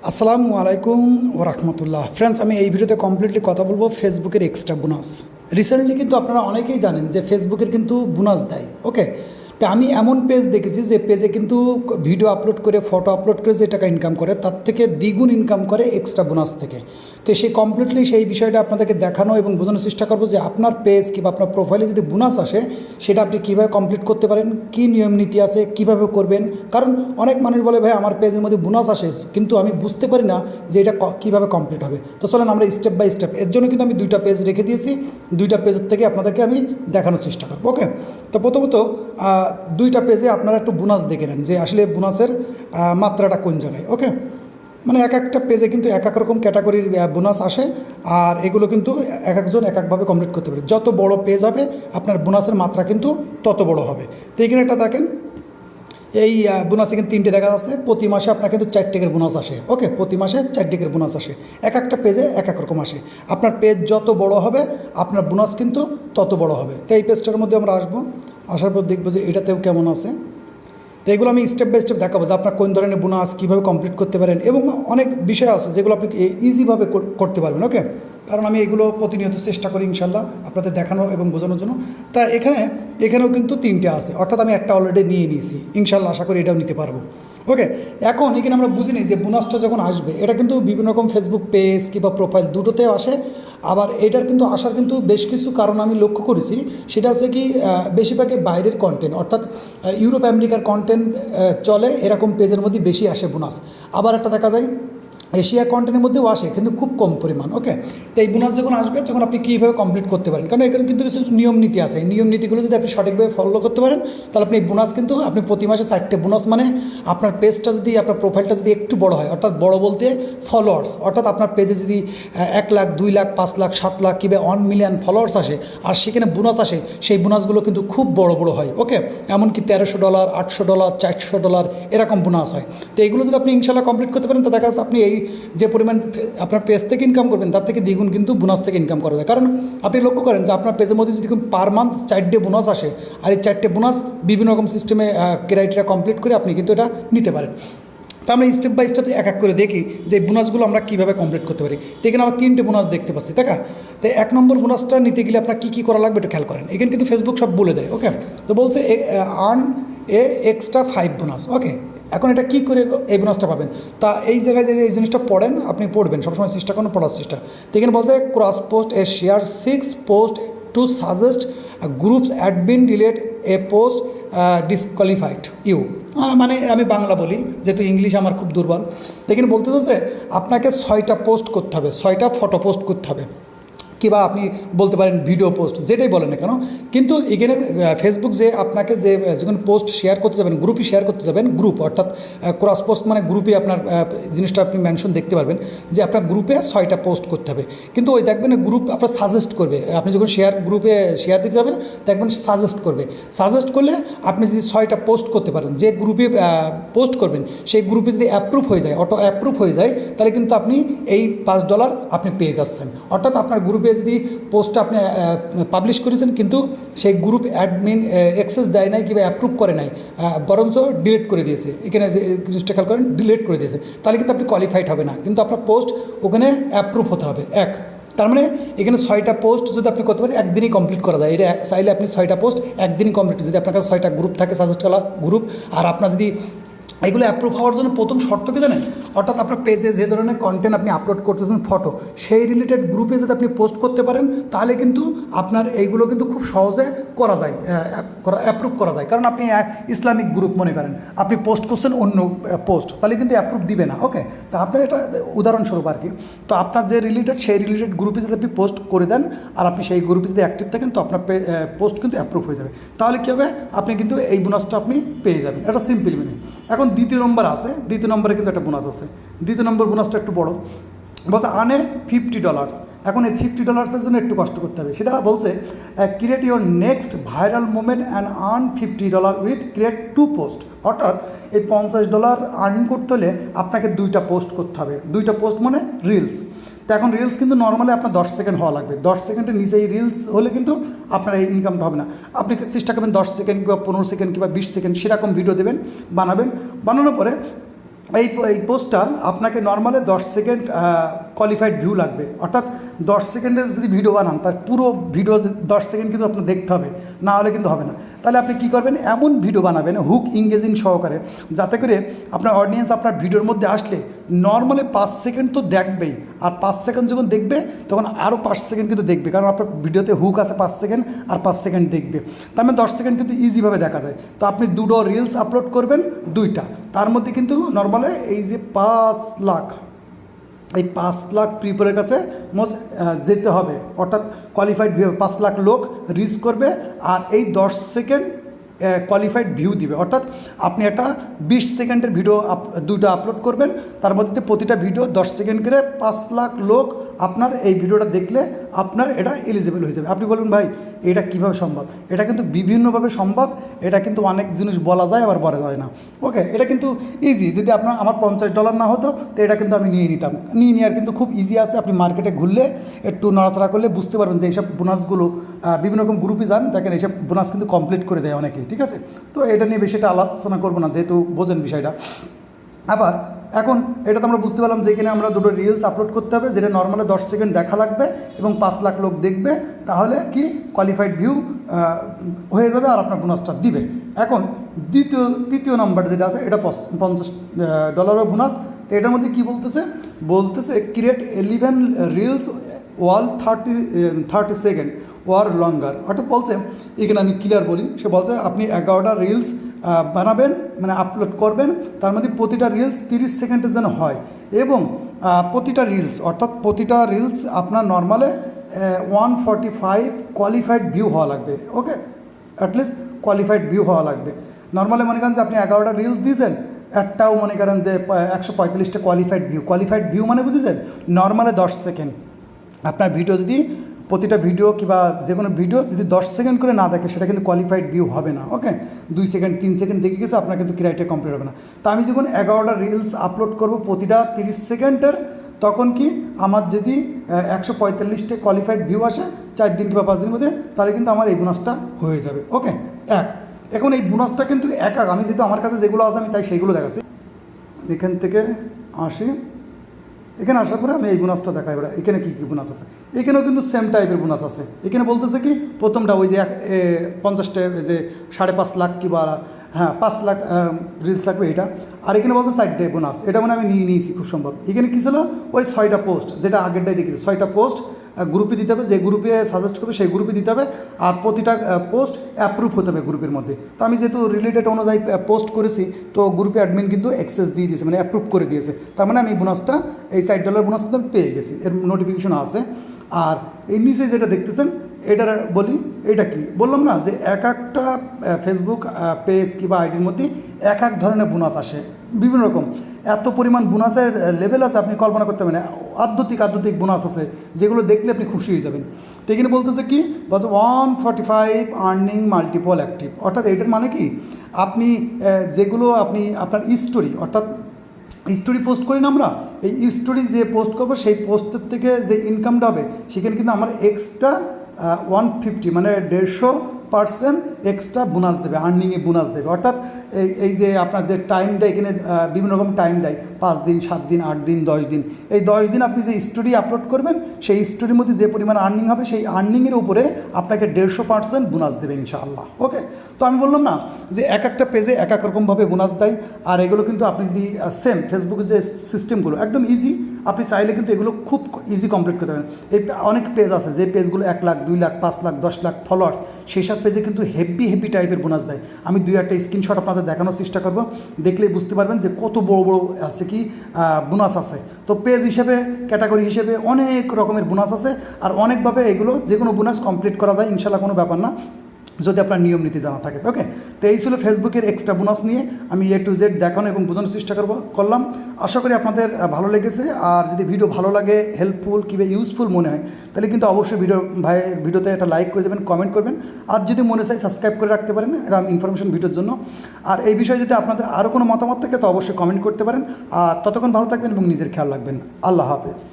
আসসালামু আলাইকুম ওরহমতুল্লাহ ফ্রেন্ডস, আমি এই ভিডিওতে কমপ্লিটলি কথা বলবো ফেসবুকের এক্সট্রা বোনাস। রিসেন্টলি কিন্তু আপনারা অনেকেই জানেন যে ফেসবুকের কিন্তু বোনাস দেয়। ওকে, তো আমি এমন পেজ দেখেছি যে পেজে কিন্তু ভিডিও আপলোড করে ফটো আপলোড করে যে টাকা ইনকাম করে তার থেকে দ্বিগুণ ইনকাম করে এক্সট্রা বোনাস থেকে। তো সেই কমপ্লিটলি সেই বিষয়টা আপনাদেরকে দেখানো এবং বোঝানোর চেষ্টা করবো যে আপনার পেজ কিংবা আপনার প্রোফাইলে যদি বোনাস আসে সেটা আপনি কীভাবে কমপ্লিট করতে পারেন, কী নিয়ম নীতি আছে, কীভাবে করবেন। কারণ অনেক মানুষ বলে ভাই আমার পেজের মধ্যে বোনাস আসে কিন্তু আমি বুঝতে পারি না যে এটা কীভাবে কমপ্লিট হবে। তো চলেন আমরা স্টেপ বাই স্টেপ, এর জন্য কিন্তু আমি দুইটা পেজ রেখে দিয়েছি, দুইটা পেজের থেকে আপনাদেরকে আমি দেখানোর চেষ্টা করবো। ওকে, তো প্রথমত দুইটা পেজে আপনারা একটু বোনাস দেখে নেন যে আসলে বোনাসের মাত্রাটা কোন জায়গায়। ওকে, মানে এক একটা পেজে কিন্তু এক এক রকম ক্যাটাগরির বোনাস আসে, আর এগুলো কিন্তু এক একজন এক একভাবে কমপ্লিট করতে পারে। যত বড় পেজ হবে আপনার বোনাসের মাত্রা কিন্তু তত বড় হবে। তো এখানে একটা দেখেন, এই বোনাস এখানে তিনটে দেখা যাচ্ছে। প্রতি মাসে আপনার কিন্তু 4 টাকার বোনাস আসে। ওকে, প্রতি মাসে 4 টাকার বোনাস আসে, এক একটা পেজে এক এক রকম আসে। আপনার পেজ যত বড় হবে আপনার বোনাস কিন্তু তত বড় হবে। তো এই পেজটার মধ্যে আমরা আসবো, আসার পর দেখবো যে এটাতেও কেমন আছে। তো এগুলো আমি স্টেপ বাই স্টেপ দেখাবো যে আপনার কোন ধরনের বোনাস কীভাবে কমপ্লিট করতে পারেন, এবং অনেক বিষয় আছে যেগুলো আপনি ইজিভাবে করতে পারবেন। ওকে, কারণ আমি এগুলো প্রতিনিয়ত চেষ্টা করি ইনশাল্লাহ আপনাদের দেখানো এবং বোঝানোর জন্য। তা এখানেও কিন্তু তিনটে আছে, অর্থাৎ আমি একটা অলরেডি নিয়ে নিয়েছি, ইনশাল্লাহ আশা করি এটাও নিতে পারবো। ওকে, এখন এখানে আমরা বুঝি নিই যে বোনাসটা যখন আসবে এটা কিন্তু বিভিন্ন রকম ফেসবুক পেজ কিংবা প্রোফাইল দুটোতেও আসে। আবার এটার কিন্তু আসার কিন্তু বেশ কিছু কারণ আমি লক্ষ্য করেছি। সেটা হচ্ছে কি, বেশিরভাগই বাইরের কন্টেন্ট, অর্থাৎ ইউরোপ আমেরিকার কন্টেন্ট চলে এরকম পেজের মধ্যে বেশি আসে বোনাস। আবার একটা দেখা যায় এশিয়া কন্টেন্টের মধ্যেও আসে কিন্তু খুব কম পরিমাণ। ওকে, তো এই বোনাস যখন আসবে তখন আপনি কীভাবে কমপ্লিট করতে পারেন, কারণ এখানে কিন্তু কিছু নিয়ম নীতি আছে। এই নিয়ম নীতিগুলো যদি আপনি সঠিকভাবে ফলো করতে পারেন তাহলে আপনি এই বোনাস কিন্তু আপনি প্রতি মাসে 4টে বোনাস, মানে আপনার পেজটা যদি আপনার প্রোফাইলটা যদি একটু বড় হয়, অর্থাৎ বড় বলতে ফলোয়ার্স, অর্থাৎ আপনার পেজে যদি 1 লাখ 2 লাখ 5 লাখ 7 লাখ কিংবা 1 মিলিয়ন ফলোয়ার্স আসে আর সেখানে বোনাস আসে, সেই বোনাসগুলো কিন্তু খুব বড় বড় হয়। ওকে, এমনকি $1300 $800 $400 এরকম বোনাস হয়। তো এগুলো যদি আপনি ইনশাল্লাহ কমপ্লিট করতে পারেন তো দেখা যাচ্ছে আপনি এই যে পরিমাণ আপনার পেজ থেকে ইনকাম করবেন তার থেকে দ্বিগুণ কিন্তু বোনাস থেকে ইনকাম করা যায়। কারণ আপনি লক্ষ্য করেন যে আপনার পেজের মধ্যে যদি পার মান্থ 4টে বোনাস আসে, আর এই 4টে বোনাস বিভিন্ন রকম সিস্টেমে ক্রাইটেরিয়া কমপ্লিট করে আপনি কিন্তু এটা নিতে পারেন। তো আমরা স্টেপ বাই স্টেপ এক এক করে দেখি যে বোনাসগুলো আমরা কীভাবে কমপ্লিট করতে পারি। তো এখানে আমরা 3টে বোনাস দেখতে পাচ্ছি, তাই না? তো 1 নম্বর বোনাসটা নিতে গেলে আপনার কী করা লাগবে একটু খেয়াল করেন। এখানে কিন্তু ফেসবুক সব বলে দেয়। ওকে, তো বলছে আর্ন এক্সট্রা 5 বোনাস। ওকে, এখন এটা কী করে এই বোনাসটা পাবেন, তা এই জায়গায় যে এই জিনিসটা পড়েন, আপনি পড়বেন সবসময়, চেষ্টা করুন পড়ার চেষ্টা। তো এখানে বলছে cross post a share 6 post to suggest groups admin delete a post disqualified you. মানে আমি বাংলা বলি যেহেতু ইংলিশ আমার খুব দুর্বল। দেখেন বলতে চাচ্ছে আপনাকে 6টা পোস্ট করতে হবে, 6টা ফটো পোস্ট করতে হবে, কিংবা আপনি বলতে পারেন ভিডিও পোস্ট, যেটাই বলেন না কেন। কিন্তু এখানে ফেসবুক যে আপনাকে যে যখন পোস্ট শেয়ার করতে যাবেন, গ্রুপে শেয়ার করতে যাবেন, গ্রুপ অর্থাৎ ক্রস পোস্ট মানে গ্রুপে আপনার জিনিসটা আপনি মেনশন দেখতে পারবেন যে আপনার গ্রুপে 6টা পোস্ট করতে হবে। কিন্তু ওই দেখবেন গ্রুপ আপনার সাজেস্ট করবে, আপনি যখন গ্রুপে শেয়ার দিতে যাবেন দেখবেন সাজেস্ট করবে। সাজেস্ট করলে আপনি যদি 6টা পোস্ট করতে পারেন, যে গ্রুপে পোস্ট করবেন সেই গ্রুপে যদি অ্যাপ্রুভ হয়ে যায়, অটো অ্যাপ্রুভ হয়ে যায়, তাহলে কিন্তু আপনি এই $5 আপনি পেয়ে যাচ্ছেন। অর্থাৎ আপনার গ্রুপে যদি পোস্টটা আপনি পাবলিশ করেছেন কিন্তু সেই গ্রুপ অ্যাডমিন অ্যাক্সেস দেয় নাই কিংবা অ্যাপ্রুভ করে নাই, বরঞ্চ ডিলিট করে দিয়েছে, এখানে যে জিনিসটা খেয়াল করেন ডিলিট করে দিয়েছে, তাহলে কিন্তু আপনি কোয়ালিফাইড হবে না, কিন্তু আপনার পোস্ট ওখানে অ্যাপ্রুভ হতে হবে। তার মানে এখানে 6টা পোস্ট যদি আপনি করতে পারেন একদিনই কমপ্লিট করা যায়। এটা চাইলে আপনি 6টা পোস্ট একদিনই কমপ্লিট, যদি আপনার কাছে 6টা গ্রুপ থাকে, সাজেস্ট করা গ্রুপ, আর আপনার যদি এগুলো অ্যাপ্রুভ হওয়ার জন্য প্রথম শর্ত কি জানেন, অর্থাৎ আপনার পেজে যে ধরনের কন্টেন্ট আপনি আপলোড করতেছেন ফটো, সেই রিলেটেড গ্রুপে যদি আপনি পোস্ট করতে পারেন তাহলে কিন্তু আপনার এইগুলো কিন্তু খুব সহজে করা যায়, অ্যাপ্রুভ করা যায়। কারণ আপনি ইসলামিক গ্রুপ মনে করেন, আপনি পোস্ট করছেন অন্য পোস্ট, তাহলে কিন্তু অ্যাপ্রুভ দিবে না। ওকে, তো আপনার এটা উদাহরণস্বরূপ আর কি। তো আপনার যে রিলেটেড সেই রিলেটেড গ্রুপে যদি আপনি পোস্ট করে দেন আর আপনি সেই গ্রুপে যদি অ্যাক্টিভ থাকেন তো আপনার পোস্ট কিন্তু অ্যাপ্রুভ হয়ে যাবে। তাহলে কী হবে, আপনি কিন্তু এই বোনাসটা আপনি পেয়ে যাবেন। এটা সিম্পল মানে। এখন দ্বিতীয় নম্বর আছে, দ্বিতীয় নম্বরে কিন্তু একটা বোনাস আছে। দ্বিতীয় নম্বর বোনাসটা একটু বড়, বলছে আনে $50। এখন এই $50 জন্য একটু কষ্ট করতে হবে। সেটা বলছে create your next viral movement and earn $50 with create 2 post. অর্থাৎ এই $50 আর্ন করতে হলে আপনাকে 2টা পোস্ট করতে হবে। 2টা পোস্ট মানে রিলস। তো এখন রিলস কিন্তু নর্মালি আপনার 10 সেকেন্ড হওয়া লাগবে। 10 সেকেন্ডের নিচে এই রিলস হলে কিন্তু আপনার এই ইনকামটা হবে না। আপনি চেষ্টা করবেন 10 সেকেন্ড কিংবা 15 সেকেন্ড কিংবা 20 সেকেন্ড সেরকম ভিডিও দেবেন, বানাবেন। বানানোর পরে এই পোস্টটা আপনাকে নর্মালি 10 সেকেন্ড কোয়ালিফাইড ভিউ লাগবে, অর্থাৎ 10 সেকেন্ডের যদি ভিডিও বানান তার পুরো ভিডিও 10 সেকেন্ড কিন্তু আপনার দেখতে হবে, না হলে কিন্তু হবে না। তাহলে আপনি কী করবেন, এমন ভিডিও বানাবেন হুক ইংগেজিং সহকারে, যাতে করে আপনার অডিয়েন্স আপনার ভিডিওর মধ্যে আসলে নর্মালি 5 সেকেন্ড তো দেখবেই, আর 5 সেকেন্ড যখন দেখবে তখন আরও 5 সেকেন্ড কিন্তু দেখবে, কারণ আপনার ভিডিওতে হুক আছে 5 সেকেন্ড আর 5 সেকেন্ড দেখবে, তার মানে 10 সেকেন্ড কিন্তু ইজিভাবে দেখা যায়। তো আপনি দুটো রিলস আপলোড করবেন, দুইটা, তার মধ্যে কিন্তু নর্মালি এই যে 5 লাখ, এই 5 লাখ পিপলের কাছে যেতে হবে, অর্থাৎ কোয়ালিফাইড ভিউ 5 লাখ লোক রিচ করবে, আর এই 10 সেকেন্ড কোয়ালিফাইড ভিউ দিবে। অর্থাৎ আপনি একটা 20 সেকেন্ডের ভিডিও দুটো আপলোড করবেন, তার মধ্যে প্রতিটা ভিডিও 10 সেকেন্ড করে 5 লাখ লোক আপনার এই ভিডিওটা দেখলে আপনার এটা এলিজিবল হয়ে যাবে। আপনি বলবেন ভাই এটা কীভাবে সম্ভব? এটা কিন্তু বিভিন্নভাবে সম্ভব, এটা কিন্তু অনেক জিনিস বলা যায় আবার বলা যায় না। ওকে, এটা কিন্তু ইজি। যদি আমার $50 না হতো তো এটা কিন্তু আমি নিয়ে নিতাম, নিয়ে নেওয়ার কিন্তু খুব ইজি আছে। আপনি মার্কেটে ঘুরলে একটু নড়াচড়া করলে বুঝতে পারবেন যে এইসব বোনাসগুলো বিভিন্ন রকম গ্রুপে যান, দেখেন এইসব বোনাস কিন্তু কমপ্লিট করে দেয় অনেকেই, ঠিক আছে? তো এটা নিয়ে বেশি এটা আলোচনা করবো না, যেহেতু বোঝেন বিষয়টা। আবার এখন এটা তো আমরা বুঝতে পারলাম যে এখানে আমরা দুটো রিলস আপলোড করতে হবে, যেটা নর্মালি 10 সেকেন্ড দেখা লাগবে এবং 5 লাখ লোক দেখবে, তাহলে কি কোয়ালিফাইড ভিউ হয়ে যাবে আর আপনার বোনাসটা দিবে। এখন তৃতীয় নাম্বার যেটা আছে, এটা $50 বোনাস। তো এটার মধ্যে কী বলতেছে ক্রিয়েট 11 রিলস ওয়াল 30 সেকেন্ড ওয়ার লঙ্গার। অর্থাৎ বলছে, এখানে আমি ক্লিয়ার বলি, সে বলছে আপনি 11টা রিলস বানাবেন, মানে আপলোড করবেন, তার মধ্যে প্রতিটা রিলস 30 সেকেন্ডের যেন হয়, এবং প্রতিটা রিলস আপনার নর্মালে 145 কোয়ালিফাইড ভিউ হওয়া লাগবে। ওকে, অ্যাটলিস্ট কোয়ালিফাইড ভিউ হওয়া লাগবে। নর্মালি মনে করেন যে আপনি 11টা রিলস দিয়েছেন, একটাও মনে করেন যে 145টা কোয়ালিফাইড ভিউ মানে বুঝেছেন নর্মালে 10 সেকেন্ড। আপনার ভিডিও যদি প্রতিটা ভিডিও কিংবা যে কোনো ভিডিও যদি 10 সেকেন্ড করে না দেখে, সেটা কিন্তু কোয়ালিফাইড ভিউ হবে না। ওকে, 2 সেকেন্ড 3 সেকেন্ড দেখে গেছে, আপনার কিন্তু ক্রাইটেরিয়া কমপ্লিট হবে না। তা আমি যখন 11টা রিলস আপলোড করব প্রতিটা 30 সেকেন্ডের, তখন কি আমার যদি 145টা কোয়ালিফাইড ভিউ আসে 4 দিন কিংবা 5 দিনের মধ্যে, তাহলে কিন্তু আমার এই বোনাসটা হয়ে যাবে। ওকে, এখন এই বোনাসটা কিন্তু আমি যেহেতু আমার কাছে যেগুলো আছে আমি তাই সেইগুলো দেখাচ্ছি। এখান থেকে আসি, এখানে আসার পরে আমি এই বোনাসটা দেখাই। এবার এখানে কী বোনাস আছে, এখানেও কিন্তু সেম টাইপের বোনাস আছে। এখানে বলতেছে কি প্রথমটা ওই যে 50টা যে 5.5 লাখ কিংবা 5 লাখ রিলস লাগবে এটা। আর এখানে বলছে 4 ডে বোনাস, এটা মানে আমি নিয়েছি খুব সম্ভব। এখানে কী ছিল, ওই 6টা পোস্ট, যেটা আগেরটাই দেখেছি, 6টা পোস্ট গ্রুপে দিতে হবে, যে গ্রুপে সাজেস্ট করবে সেই গ্রুপে দিতে হবে, আর প্রতিটা পোস্ট অ্যাপ্রুভ হতে হবে গ্রুপের মধ্যে। তো আমি যেহেতু রিলেটেড অনুযায়ী পোস্ট করেছি, তো গ্রুপে অ্যাডমিন কিন্তু অ্যাক্সেস দিয়ে দিয়েছে, মানে অ্যাপ্রুভ করে দিয়েছে। তার মানে আমি এই বোনাসটা, এই $60 বোনাস কিন্তু আমি পেয়ে গেছি, এর নোটিফিকেশন আছে। আর এই নিচে যেটা দেখতেছেন, এটার বলি, এটা কি বললাম না যে এক একটা ফেসবুক পেজ কিংবা আইডির মধ্যে এক এক ধরনের বোনাস আসে, বিভিন্ন রকম এত পরিমাণ বোনাসের লেভেল আছে, আপনি কল্পনা করতে পারেন। আধ্যাত্মিক বোনাস আছে, যেগুলো দেখলে আপনি খুশি হয়ে যাবেন। তো এখানে বলতেছে কি, বলছে 145 আর্নিং মাল্টিপল অ্যাক্টিভ। অর্থাৎ এইটার মানে কি, আপনি যেগুলো আপনার স্টোরি, অর্থাৎ স্টোরি পোস্ট করি না আমরা, এই স্টোরি যে পোস্ট করবো সেই পোস্টের থেকে যে ইনকামটা হবে, সেখানে কিন্তু আমার এক্সট্রা 150 মানে 150% এক্সট্রা বোনাস দেবে, আর্নিংয়ে বোনাস দেবে। অর্থাৎ এই যে আপনার যে টাইমটা এখানে বিভিন্ন রকম টাইম দেয়, 5 দিন, 7 দিন, 8 দিন, 10 দিন। এই 10 দিন আপনি যে স্টোরি আপলোড করবেন, সেই স্টোরির মধ্যে যে পরিমাণ আর্নিং হবে, সেই আর্নিংয়ের উপরে আপনাকে 150% বোনাস দেবে ইনশাআল্লাহ। ওকে, তো আমি বললাম না যে এক একটা পেজে এক এক রকমভাবে বোনাস দেয়, আর এগুলো কিন্তু আপনি যদি সেম ফেসবুকের যে সিস্টেমগুলো একদম ইজি, আপনি চাইলে কিন্তু এগুলো খুব ইজি কমপ্লিট করতে পারেন। এই অনেক পেজ আছে যে পেজগুলো 1 লাখ, 2 লাখ, 5 লাখ, 10 লাখ ফলোয়ার্স, সেই সব পেজে কিন্তু হেভি টাইপের বোনাস দেয়। আমি 2-1টা স্ক্রিনশট আপনাদের দেখানোর চেষ্টা করব, দেখলেই বুঝতে পারবেন যে কত বড় আছে কি বোনাস আছে। তো পেজ হিসেবে, ক্যাটাগরি হিসেবে অনেক রকমের বোনাস আছে, আর অনেকভাবে এগুলো যে কোনো বোনাস কমপ্লিট করা যায় ইনশাল্লাহ, কোনো ব্যাপার না, যদি আপনার নিয়ম নীতি জানা থাকে। ওকে, তো এই ছিল ফেসবুকের এক্সট্রা বোনাস নিয়ে আমি A to Z দেখানো এবং বোঝানোর চেষ্টা করলাম। আশা করি আপনাদের ভালো লেগেছে। আর যদি ভিডিও ভালো লাগে, হেল্পফুল কিংবা ইউজফুল মনে হয়, তাহলে কিন্তু অবশ্যই ভিডিওতে একটা লাইক করে দেবেন, কমেন্ট করবেন, আর যদি মনে চাই সাবস্ক্রাইব করে রাখতে পারেন এরকম ইনফরমেশন ভিডিওর জন্য। আর এই বিষয়ে যদি আপনাদের আরও কোনো মতামত থাকে তো অবশ্যই কমেন্ট করতে পারেন। আর ততক্ষণ ভালো থাকবেন এবং নিজের খেয়াল রাখবেন। আল্লাহ হাফেজ।